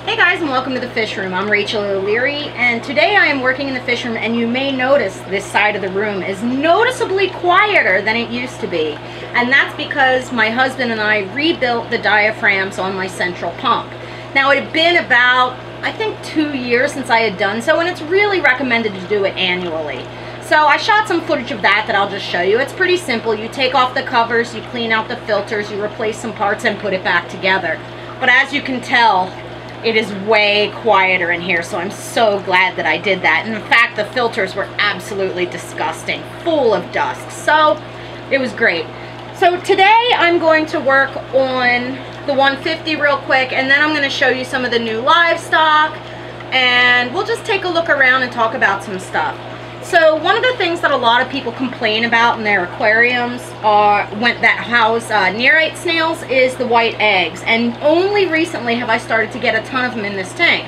Hey guys, and welcome to the fish room. I'm Rachel O'Leary, and today I am working in the fish room, and you may notice this side of the room is noticeably quieter than it used to be. And that's because my husband and I rebuilt the diaphragms on my central pump. Now, it had been about, I think, 2 years since I had done so, and it's really recommended to do it annually. So I shot some footage of that I'll just show you. It's pretty simple. You take off the covers, you clean out the filters, you replace some parts, and put it back together. But as you can tell, it is way quieter in here, so I'm so glad that I did that. And in fact, the filters were absolutely disgusting, full of dust. So it was great. So today I'm going to work on the 150 real quick, and then I'm going to show you some of the new livestock, and we'll just take a look around and talk about some stuff. So one of the things that a lot of people complain about in their aquariums that house nearite snails is the white eggs, and only recently have I started to get a ton of them in this tank.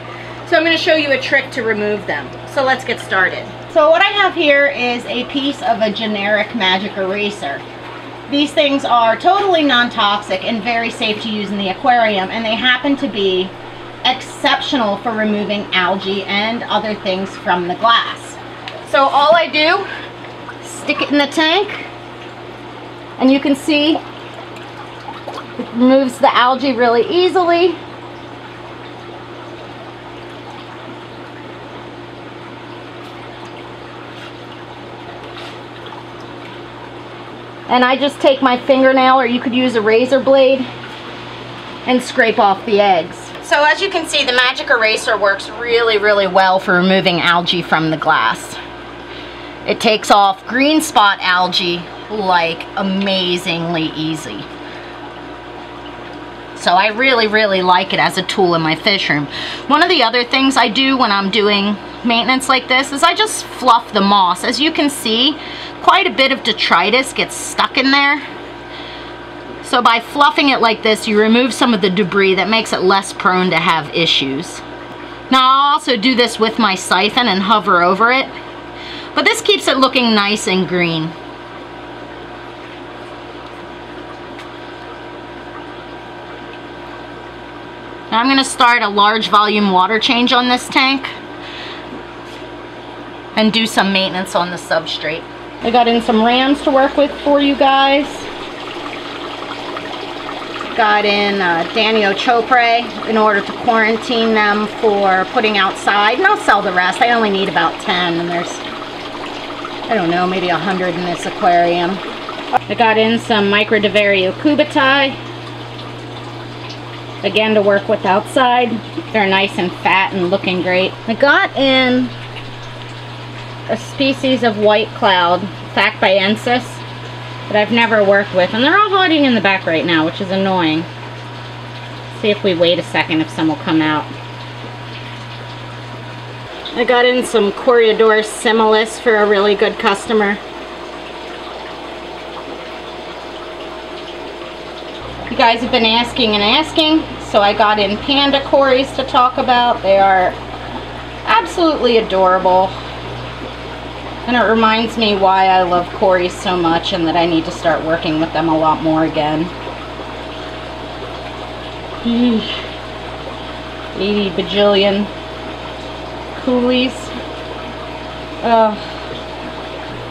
So I'm going to show you a trick to remove them. So let's get started. So what I have here is a piece of a generic magic eraser. These things are totally non-toxic and very safe to use in the aquarium, and they happen to be exceptional for removing algae and other things from the glass. So all I do, stick it in the tank, and you can see it removes the algae really easily. And I just take my fingernail, or you could use a razor blade, and scrape off the eggs. So as you can see, the magic eraser works really, really well for removing algae from the glass. It takes off green spot algae like amazingly easy. So I really, really like it as a tool in my fish room. One of the other things I do when I'm doing maintenance like this is I just fluff the moss. As you can see, quite a bit of detritus gets stuck in there. So by fluffing it like this, you remove some of the debris that makes it less prone to have issues. Now I'll also do this with my siphon and hover over it. But this keeps it looking nice and green. Now I'm going to start a large volume water change on this tank and do some maintenance on the substrate. I got in some rams to work with for you guys. Got in Danio choprae in order to quarantine them for putting outside, and I'll sell the rest. I only need about 10, and there's, I don't know, maybe 100 in this aquarium. I got in some Microdevario cubitae, again to work with outside. They're nice and fat and looking great. I got in a species of white cloud, Facbiensis, that I've never worked with, and they're all hiding in the back right now, which is annoying. See if we wait a second if some will come out. I got in some Corydoras Panda for a really good customer. You guys have been asking and asking, so I got in panda cories to talk about. They are absolutely adorable. And it reminds me why I love cories so much and that I need to start working with them a lot more again. 80 bajillion coolies.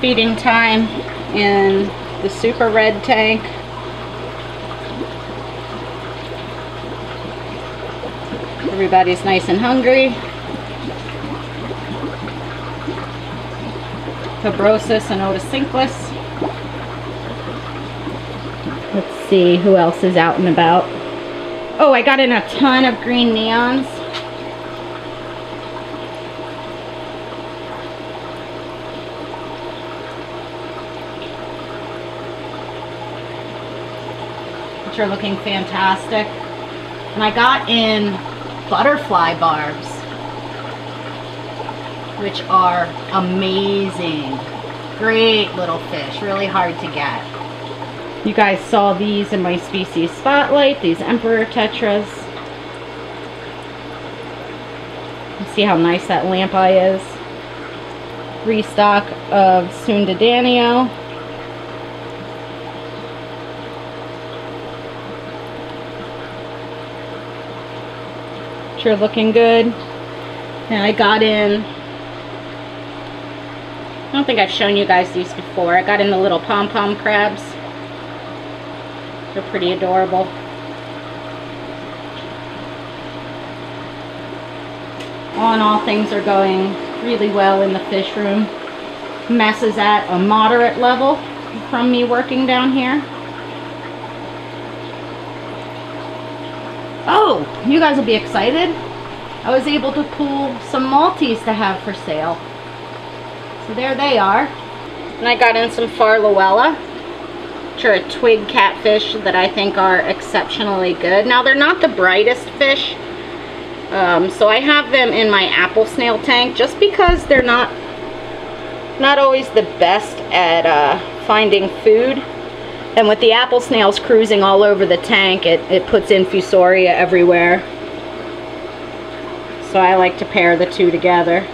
Feeding time in the super red tank. Everybody's nice and hungry. Fibrosis and otocinclus. Let's see who else is out and about. Oh, I got in a ton of green neons. Which are looking fantastic. And I got in butterfly barbs, which are amazing. Great little fish, really hard to get. You guys saw these in my species spotlight, these emperor tetras. You see how nice that lamp eye is. Restock of Sundadanio. Sure, looking good. And I got in, I don't think I've shown you guys these before. I got in the little pom-pom crabs. They're pretty adorable. All in all, things are going really well in the fish room. Mess is at a moderate level from me working down here. Oh, you guys will be excited. I was able to pull some Maltese to have for sale. So there they are. And I got in some Farlowella, which are a twig catfish that I think are exceptionally good. Now, they're not the brightest fish. So I have them in my apple snail tank just because they're not always the best at finding food. And with the apple snails cruising all over the tank, it puts infusoria everywhere. So I like to pair the two together.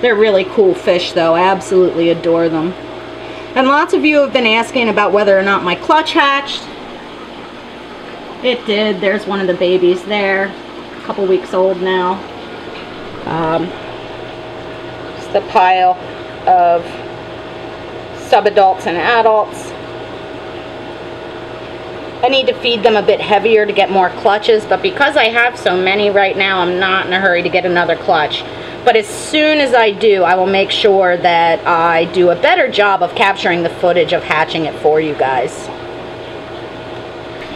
They're really cool fish though. I absolutely adore them. And lots of you have been asking about whether or not my clutch hatched. It did. There's one of the babies there. A couple weeks old now. Just a pile of subadults and adults. I need to feed them a bit heavier to get more clutches, but because I have so many right now, I'm not in a hurry to get another clutch. But as soon as I do, I will make sure that I do a better job of capturing the footage of hatching it for you guys.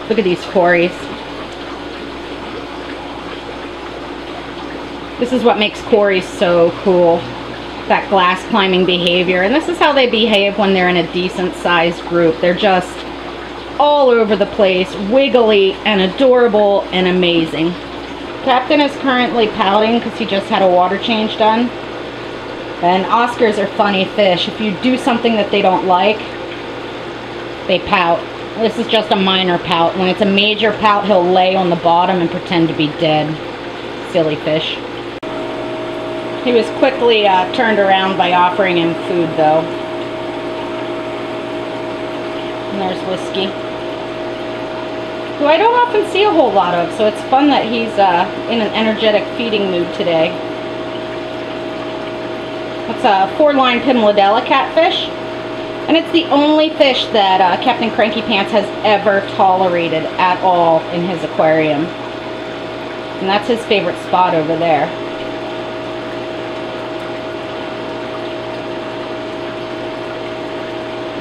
Look at these Corys. This is what makes Corys so cool. That glass climbing behavior. And this is how they behave when they're in a decent sized group. They're just all over the place, wiggly and adorable and amazing. Captain is currently pouting because he just had a water change done. And Oscars are funny fish. If you do something that they don't like, they pout. This is just a minor pout. When it's a major pout, he'll lay on the bottom and pretend to be dead. Silly fish. He was quickly turned around by offering him food though. And there's Whiskey, who I don't often see a whole lot of, so it's fun that he's in an energetic feeding mood today. That's a 4-line Pimladella catfish, and it's the only fish that Captain Cranky Pants has ever tolerated at all in his aquarium. And that's his favorite spot over there.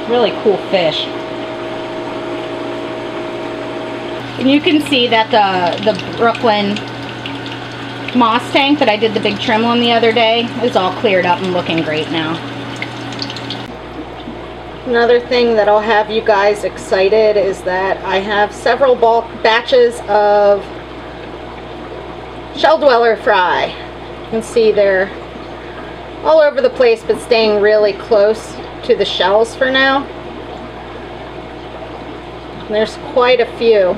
Really cool fish. And you can see that the Brooklyn moss tank that I did the big trim on the other day is all cleared up and looking great now. Another thing that'll have you guys excited is that I have several bulk batches of shell dweller fry. You can see they're all over the place but staying really close to the shells for now. And there's quite a few.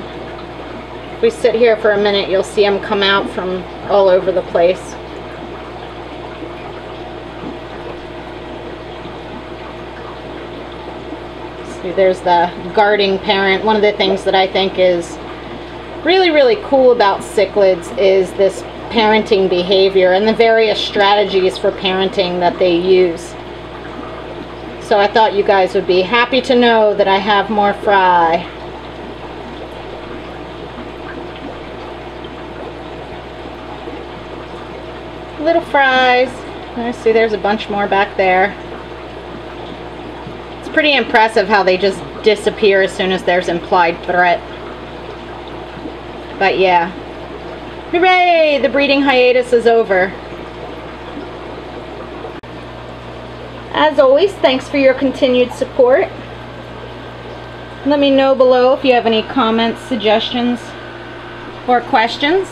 If we sit here for a minute, you'll see them come out from all over the place. See, there's the guarding parent. One of the things that I think is really, really cool about cichlids is this parenting behavior and the various strategies for parenting that they use. So I thought you guys would be happy to know that I have more fry. Little fries. I see there's a bunch more back there. It's pretty impressive how they just disappear as soon as there's implied threat. But yeah. Hooray! The breeding hiatus is over. As always, thanks for your continued support. Let me know below if you have any comments, suggestions, or questions.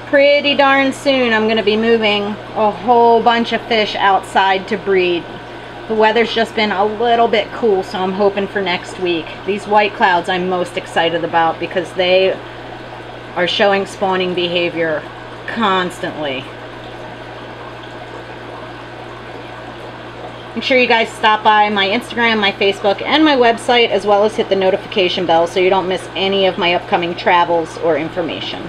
Pretty darn soon I'm going to be moving a whole bunch of fish outside to breed. The weather's just been a little bit cool, so I'm hoping for next week. These white clouds I'm most excited about because they are showing spawning behavior constantly. Make sure you guys stop by my Instagram, my Facebook, and my website, as well as hit the notification bell so you don't miss any of my upcoming travels or information.